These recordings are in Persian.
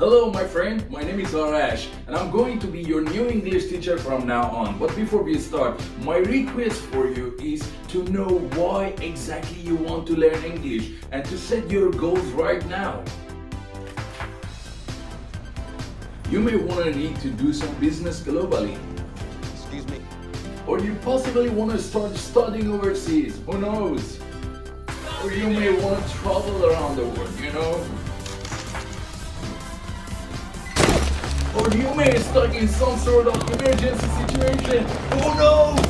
Hello my friend, my name is Arash and I'm going to be your new English teacher from now on. But before we start, my request for you is to know why exactly you want to learn English and to set your goals right now. You may want to need to do some business globally. Excuse me. Or you possibly want to start studying overseas, who knows? Or you may want to travel around the world, you know? Or you may be stuck in some sort of emergency situation, who knows?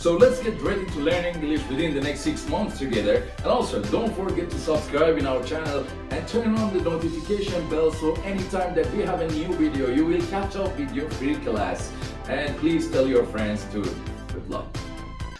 So let's get ready to learn English within the next 6 months together. And also don't forget to subscribe in our channel and turn on the notification bell so anytime that we have a new video, you will catch up with your free class. And please tell your friends too. Good luck.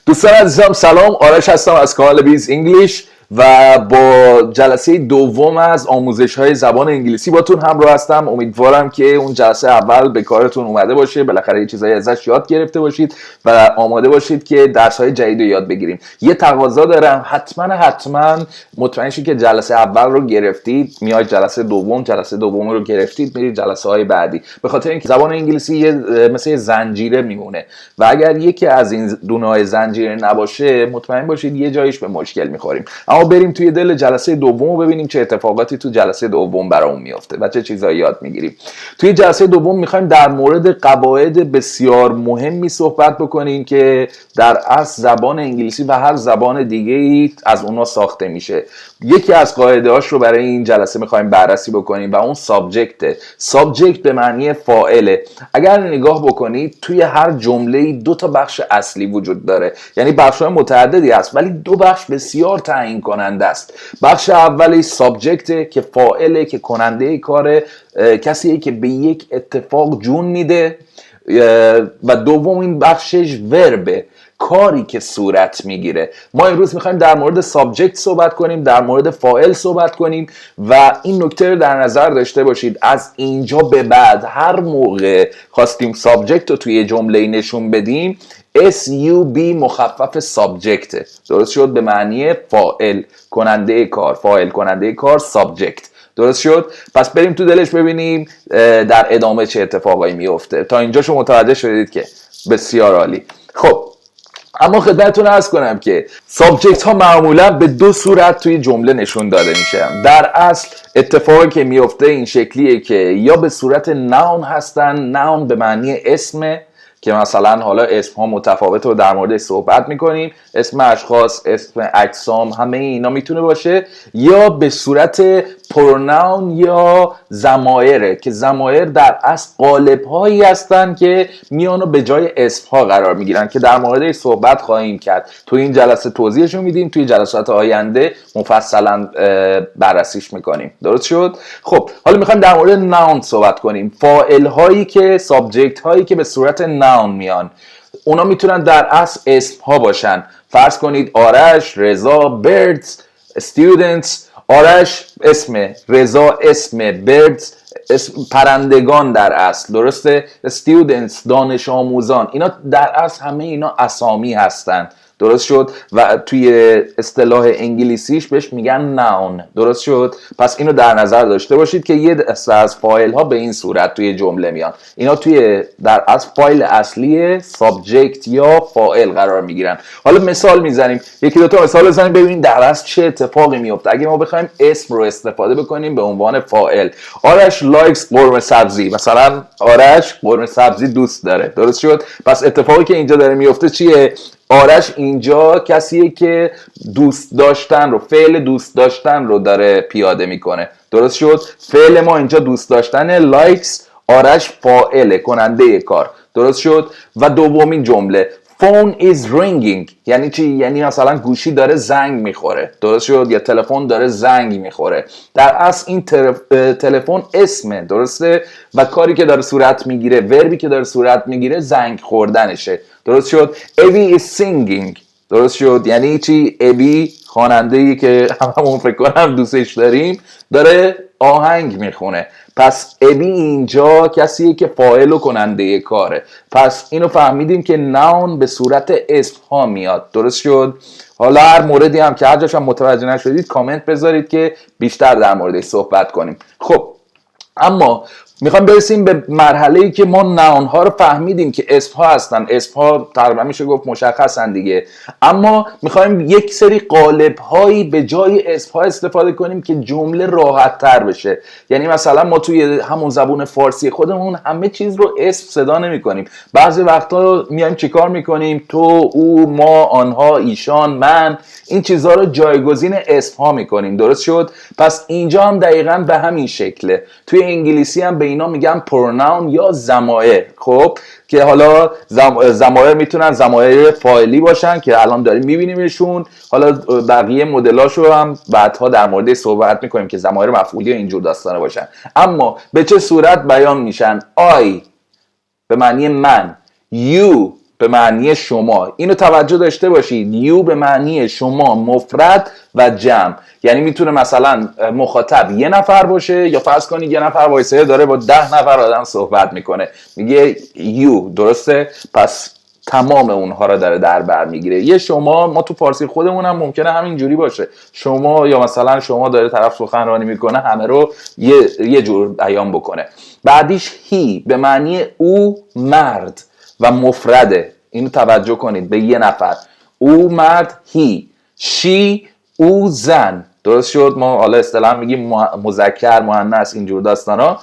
دوستان عزیزم سلام، آرش هستم از کانال بیز انگلیش و با جلسه دوم از آموزش های زبان انگلیسی باتون همراه هستم. امیدوارم که اون جلسه اول به کارتون اومده باشه، بالاخره یه چیزایی ازش یاد گرفته باشید و آماده باشید که درس های جدید رو یاد بگیریم. یه تقاضا دارم، حتما مطمئن شید که جلسه اول رو گرفتید، میاد جلسه دوم رو گرفتید، میرید جلسه های بعدی، به خاطر اینکه زبان انگلیسی مثل زنجیره میمونه و اگر یکی از این دونه‌های زنجیره نباشه مطمئن باشید یه جایش به مشکل میخوریم. اما بریم توی دل جلسه دوم و ببینیم چه اتفاقاتی تو جلسه دوم برامون میفته و چه چیزایی یاد میگیریم. توی جلسه دوم میخوایم در مورد قواعد بسیار مهمی صحبت بکنیم که در اصل زبان انگلیسی و هر زبان دیگه‌ای از اونها ساخته میشه. یکی از قاعده‌هاش رو برای این جلسه میخوایم بررسی بکنیم و اون سابجکت به معنی فاعله. اگر نگاه بکنید توی هر جمله‌ای دو تا بخش اصلی وجود داره، یعنی بخش‌های متعددی هست ولی دو بخش بسیار تعیین کننده است. بخش اولی سابجکته که فاعله، که کننده کاره، کسیه که به یک اتفاق جون میده، و دومین بخشش وربه، کاری که صورت میگیره. ما امروز میخوایم در مورد سابجکت صحبت کنیم، در مورد فاعل صحبت کنیم و این نکته رو در نظر داشته باشید از اینجا به بعد هر موقع خواستیم سابجکت رو توی جمله نشون بدیم SUB مخفف سابجکته، درست شد؟ به معنی فاعل کننده کار سابجکت، درست شد؟ پس بریم تو دلش ببینیم در ادامه چه اتفاقایی میفته. تا اینجا شما متوجه شدید که بسیار عالی. خب اما خدمتتون عرض کنم که سابجکت ها معمولا به دو صورت توی جمله نشون داده میشن. در اصل اتفاقی که میفته این شکلیه که یا به صورت ناون هستن، ناون به معنی اسمه که مثلا حالا اسم ها متفاوت رو در موردش صحبت میکنیم، اسم اشخاص، اسم اجسام، همه اینا میتونه باشه، یا به صورت پروناون یا ضمایره که ضمایر در اصل قالب هایی هستن که میانو به جای اسم ها قرار میگیرن که در موردش صحبت خواهیم کرد. تو این جلسه توضیحشو میدیم، توی جلسات آینده مفصلا بررسیش میکنیم، درست شد؟ خب حالا میخوایم در مورد ناون صحبت کنیم، فاعل هایی که سابجکت هایی که به صورت ناون میان. اونا میتونن در اصل اسم ها باشن. فرض کنید آرش، رضا، بیردز، استودنتس. آرش اسمه، رضا اسمه، بیردز اسم پرندگان در اصل، درسته؟ استودنتس دانش آموزان. اینا در اصل همه اینا اسامی هستن، درست شد؟ و توی اصطلاح انگلیسیش بهش میگن ناون، درست شد؟ پس اینو در نظر داشته باشید که یه دسته از فایل ها به این صورت توی جمله میان. اینا توی در اصل فایل اصلی سابجکت یا فاعل قرار میگیرن. حالا مثال میزنیم، یکی دو تا مثال بزنیم ببینید در اصل چه اتفاقی میفته اگه ما بخوایم اسم رو استفاده بکنیم به عنوان فاعل. آرش لایکس قرمه سبزی، مثلا آرش قرمه سبزی دوست داره، درست شد؟ پس اتفاقی که اینجا داره میفته چیه؟ آرش اینجا کسیه که دوست داشتن رو، فعل دوست داشتن رو داره پیاده میکنه، درست شد؟ فعل ما اینجا دوست داشتن، لایکس، آرش فاعل کننده کار، درست شد؟ و دومین جمله phone is ringing یعنی چی؟ یعنی مثلا گوشی داره زنگ میخوره، درست شد؟ یا تلفن داره زنگ میخوره. در اصل این تلفن اسمه، درسته؟ و کاری که داره صورت میگیره، وربی که داره صورت میگیره زنگ خوردنشه، درست شد؟ Abby is singing، درست شد؟ یعنی چی؟ ابی خواننده‌ای که هممون فکر کنم دوستش داریم داره آهنگ میخونه. پس ابی اینجا کسیه که فاعل و کننده کاره. پس اینو فهمیدیم که ناون به صورت اسم ها میاد، درست شد؟ حالا هر موردی هم که هر جاش هم متوجه نشدید کامنت بذارید که بیشتر در موردش صحبت کنیم. خب اما میخوام برسیم به مرحله‌ای که ما ناون ها رو فهمیدیم که اسم ها هستن، اسم ها تقریبا میشه گفت مشخصن دیگه، اما میخوایم یک سری قالب هایی به جای اسم ها استفاده کنیم که جمله راحت تر بشه. یعنی مثلا ما توی همون زبون فارسی خودمون همه چیز رو اسم صدا نمی کنیم، بعضی وقتا میایم چیکار میکنیم؟ تو، او، ما، آنها، ایشان، من، این چیزها رو جایگزین اسم ها میکنیم. درست شد؟ پس اینجا هم دقیقاً به همین شکله. توی انگلیسی هم به اینا میگن پروناون یا ضمایر. خب که حالا ضمایر میتونن ضمایر فاعلی باشن که الان داریم میبینیمشون، حالا بقیه مدلاشو هم بعدها در موردش صحبت میکنیم که ضمایر مفعولی و اینجور داستانه باشن. اما به چه صورت بیان میشن؟ I به معنی من، you به معنی شما. اینو توجه داشته باشید، you به معنی شما مفرد و جمع. یعنی میتونه مثلا مخاطب یه نفر باشه، یا فرض کنید یه نفر وایسه داره با 10 نفر آدم صحبت میکنه، میگه you. درسته؟ پس تمام اونها رو داره در بر میگیره. یه شما، ما تو فارسی خودمون هم ممکنه همین جوری باشه، شما، یا مثلا شما داره طرف سخنرانی میکنه همه رو یه جور بیان بکنه. بعدیش he به معنی او مرد و مفرده. اینو توجه کنید، به یه نفر. او مرد he، she او زن. درست شد؟ ما حالا اصطلاحاً میگیم مذکر، مؤنث، اینجور داستانا،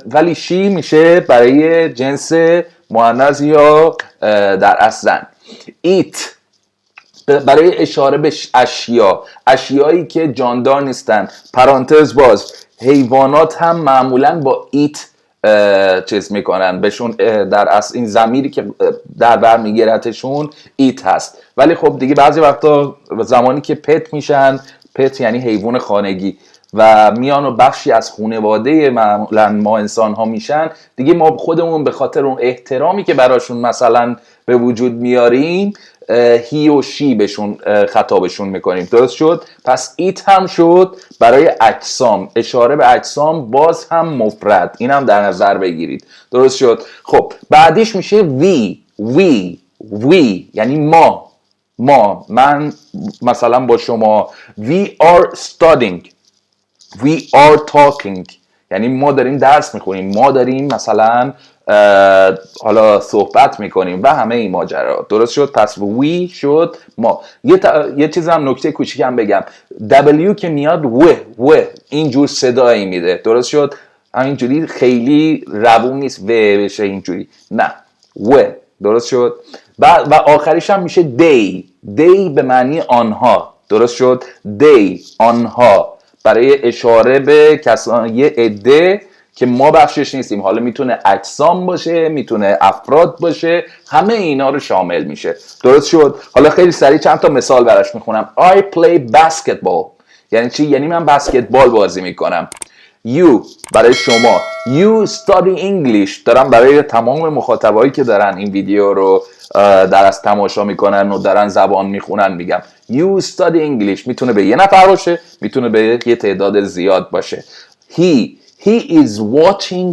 ولی she میشه برای جنس مؤنث یا در اصل زن. it برای اشاره به اشیا، اشیایی که جاندار نیستن. پرانتز باز، حیوانات هم معمولاً با it چیز میکنن بهشون، در اصل این ضمیری که در بر میگیرتشون ایت هست. ولی خب دیگه بعضی وقتا زمانی که پت میشن، پت یعنی حیوان خانگی، و میان و بخشی از خانواده معمولا ما انسان ها میشن، دیگه ما خودمون به خاطر اون احترامی که براشون مثلا به وجود میاریم، هی و شی بهشون خطابشون میکنیم. درست شد؟ پس ایت هم شد برای اجسام، اشاره به اجسام، باز هم مفرد. این هم در نظر بگیرید. درست شد؟ خب بعدیش میشه وی یعنی ما، من مثلا با شما. we are studying، we are talking یعنی ما داریم درس میخونیم، ما داریم مثلا حالا صحبت میکنیم و همه این ماجرا. درست شد؟ پس وی شد ما. یه چیز هم نکته کوچیکم بگم، W که میاد و اینجور صدایی میده. درست شد؟ همینجوری خیلی روون نیست و بشه اینجوری، نه، و. درست شد؟ و آخریش هم میشه دی به معنی آنها. درست شد؟ دی، آنها، برای اشاره به کسان، یه عده که ما بخشش نیستیم. حالا میتونه اجسام باشه، میتونه افراد باشه، همه اینا رو شامل میشه. درست شد؟ حالا خیلی سریع چند تا مثال براش میخونم. I play basketball یعنی چی؟ یعنی من بسکتبال بازی میکنم. You برای شما. You study English دارم برای تمام مخاطبایی که دارن این ویدیو رو در از تماشا میکنن و دارن زبان میخونن میگم. You study English میتونه به یه نفر باشه، میتونه به یه تعداد زیاد باشه. He is watching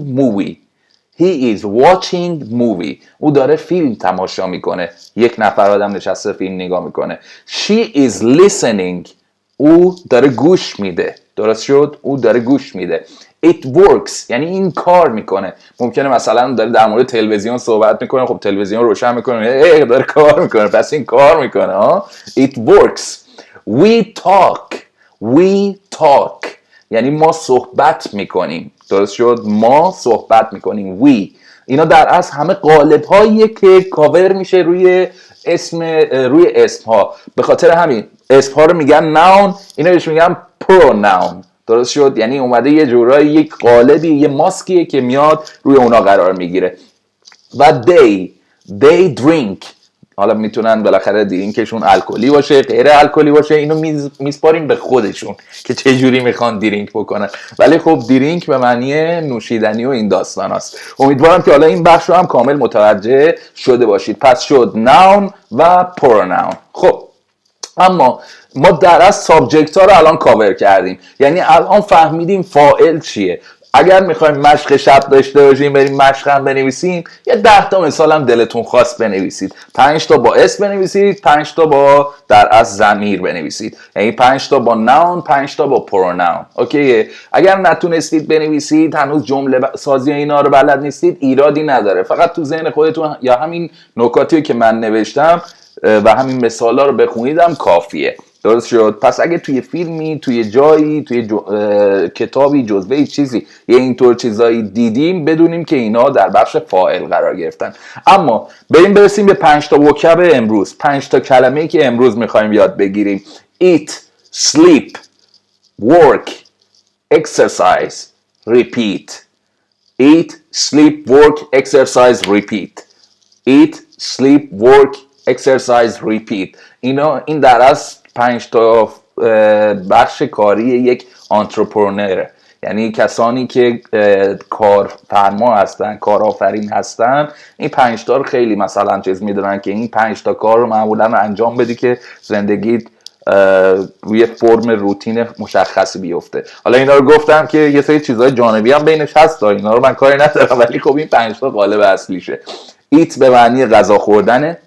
movie او داره فیلم تماشا میکنه. یک نفر آدم نشسته فیلم نگاه میکنه. She is listening او داره گوش میده. درست شد؟ او داره گوش میده. It works یعنی این کار میکنه. ممکنه مثلا داره در مورد تلویزیون صحبت میکنه، خب تلویزیون روشن میکنه، داره کار میکنه، پس این کار میکنه. It works. We talk یعنی ما صحبت میکنیم. درست شد؟ ما صحبت میکنیم. اینا در اصل همه قالب هاییه که کاور میشه روی اسم ها. به خاطر همین اسم ها رو میگن ناون، اینا بهش میگن پروناون. درست شد؟ یعنی اومده یه جورایی یک قالبی، یه ماسکیه که میاد روی اونا قرار میگیره. و they drink، حالا میتونن بالاخره درینکشون الکلی باشه، غیر الکلی باشه، اینو میسپاریم به خودشون که چه جوری میخوان درینک بکنن. ولی خب درینک به معنی نوشیدنی و این داستان هست. امیدوارم که حالا این بخش رو هم کامل متوجه شده باشید. پس شد ناون و پروناون. خب اما ما در از سابجکت ها رو الان کاور کردیم، یعنی الان فهمیدیم فاعل چیه. اگر میخوایم مشق شب داشته باشیم بریم مشق هم بنویسیم، یه 10 تا مثال هم دلتون خواست بنویسید. 5 تا با اسم بنویسید، 5 تا با در از ضمیر بنویسید. یعنی 5 تا با ناون، 5 تا با پروناون. اوکی؟ اگر نتونستید بنویسید، هنوز جمله سازی اینا رو بلد نیستید، ایرادی نداره. فقط تو ذهن خودتون یا همین نکاتی که من نوشتم و همین مثالا رو بخونیدم کافیه. درست شد؟ پس اگه توی فیلمی، توی جایی، توی کتابی، جزوه‌ای، چیزی یه اینطور چیزایی دیدیم، بدونیم که اینا در بخش فاعل قرار گرفتن. اما برسیم به 5 تا وکب امروز، 5 تا کلمه‌ای که امروز می‌خوایم یاد بگیریم. eat, sleep, work, exercise, repeat. eat, sleep, work, exercise, repeat. eat, sleep, work, exercise, repeat. این در از 5 تا بخش کاری یک آنترپرنوره، یعنی کسانی که کارفرما هستن، کارآفرین هستن. این 5 تا رو خیلی مثلا چیز میدونن که این 5 تا کار رو معمولا انجام بدی که زندگیت روی فرم روتین مشخصی بیفته. حالا اینا رو گفتم که یه سری چیزهای جانبی هم بینش هست، اینا رو من کاری ندارم، ولی خب این 5 تا قالب اصلیشه. ایت به معنی غذا خوردنه،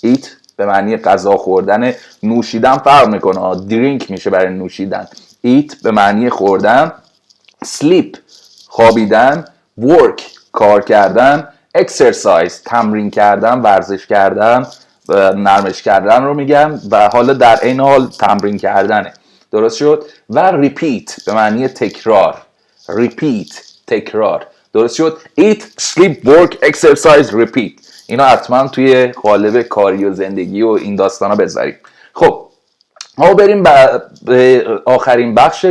ایت به معنی غذا خوردن. نوشیدن فرق میکنه، درینک میشه برای نوشیدن. ایت به معنی خوردن. sleep خوابیدن. work کار کردن. exercise تمرین کردن، ورزش کردن، نرمش کردن رو میگن و حالا در این حال تمرین کردنه. درست شد؟ و repeat به معنی تکرار. repeat تکرار. درست شد؟ eat, sleep, work, exercise, repeat. اینا حتما توی قالب کاری و زندگی و این داستانا بذاریم. خب ما بریم به آخرین بخش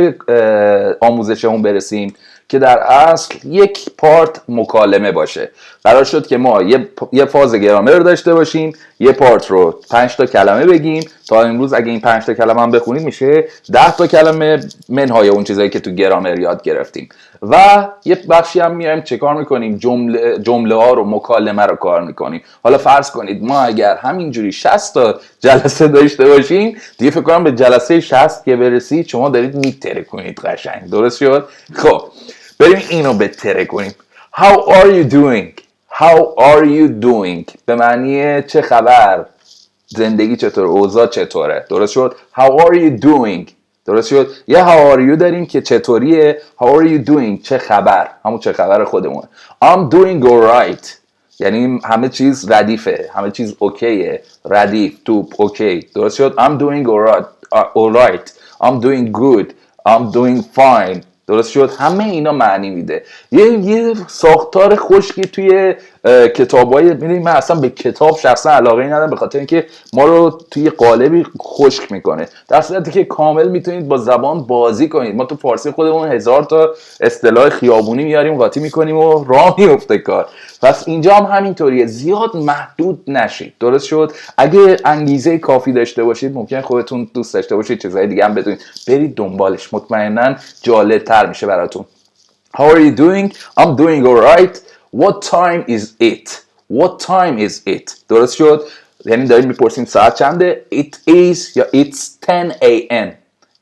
آموزشمون برسیم که در اصل یک پارت مکالمه باشه. قرار شد که ما یه فاز گرامر رو داشته باشیم، یه پارت رو 5 تا کلمه بگیم. تا امروز اگه این 5 تا کلمه هم بخونید میشه 10 تا کلمه منهای اون چیزایی که تو گرامر یاد گرفتیم. و یه بخشی هم میایم چه کار میکنیم؟ جمله ها رو، مکالمه رو کار میکنیم. حالا فرض کنید ما اگر همینجوری 60 تا جلسه داشته باشیم، دیگه فکر کنم به جلسه 60 که برسید شما دارید میتره کنید قشنگ. درست شد؟ خب بریم اینو بتره کنیم. How are you doing? How are you doing به معنی چه خبر؟ زندگی چطور؟ اوضاع چطوره؟ درست شد؟ How are you doing؟ درست شد؟ یه how are you داریم که چطوریه. How are you doing چه خبر؟ همون چه خبر خودمون. I'm doing alright یعنی همه چیز ردیفه، همه چیز اوکیه، ردیف، توپ، اوکی. درست شد؟ I'm doing alright. I'm doing good. I'm doing fine. درست شد؟ همه اینا معنی میده. یه ساختار خشکی توی کتابای، میدونی من اصلا به کتاب شخصا علاقه ندارم، به خاطر اینکه ما رو توی قالبی خشک میکنه، در صورتی که کامل میتونید با زبان بازی کنید. ما تو فارسی خودمون 1000 تا اصطلاح خیابونی میاریم، قاطی میکنیم و راه میفته کار. پس اینجا هم همینطوریه، زیاد محدود نشید. درست شد؟ اگه انگیزه کافی داشته باشید، ممکن خودتون دوست داشته باشید چیزهای دیگه هم بدونید، برید دنبالش، مطمئنا جالب‌تر میشه براتون. How are you doing? I'm doing alright. What time is it? What time is it? درست شد؟ یعنی داریم میپرسیم ساعت چنده؟ It is یا it's 10 a.m.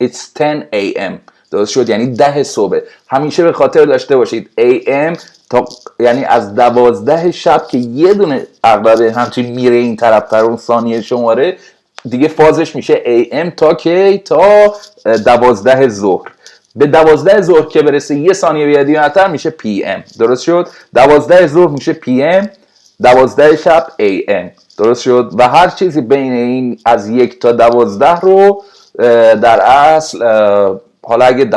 It's 10 a.m. درست شد؟ یعنی 10 صبح. همیشه به خاطر داشته باشید am تا یعنی از 12 شب که یه دونه عقربه همچین میره این طرف تر اون ثانیه شماره دیگه فازش میشه am تا که تا 12 ظهر. به 12 ظهر که برسه یه ثانیه بیادیانتر میشه PM. درست شد؟ 12 ظهر میشه PM، 12 شب AM. درست شد؟ و هر چیزی بین این از 1 تا 12 رو در اصل حالا اگه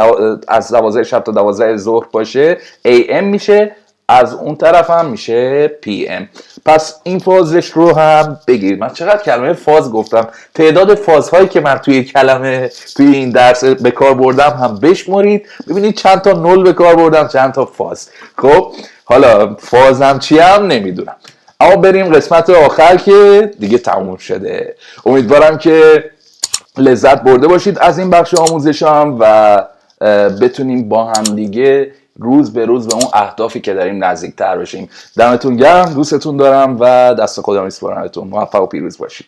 از 12 شب تا 12 ظهر باشه AM میشه، از اون طرف هم میشه PM. پس این فازش رو هم بگیرید. من چقدر کلمه فاز گفتم، تعداد فازهایی که من توی این درس به کار بردم هم بشمرید، ببینید چند تا نول به کار بردم، چند تا فاز. خب حالا فازم چی هم نمیدونم، اما بریم قسمت آخر که دیگه تموم شده. امیدوارم که لذت برده باشید از این بخش آموزشم و بتونیم با هم دیگه روز به روز به اون اهدافی که داریم نزدیکتر بشیم. دمتون گرم، دوستتون دارم و دست خدا میسپارمتون. موفق و پیروز باشید.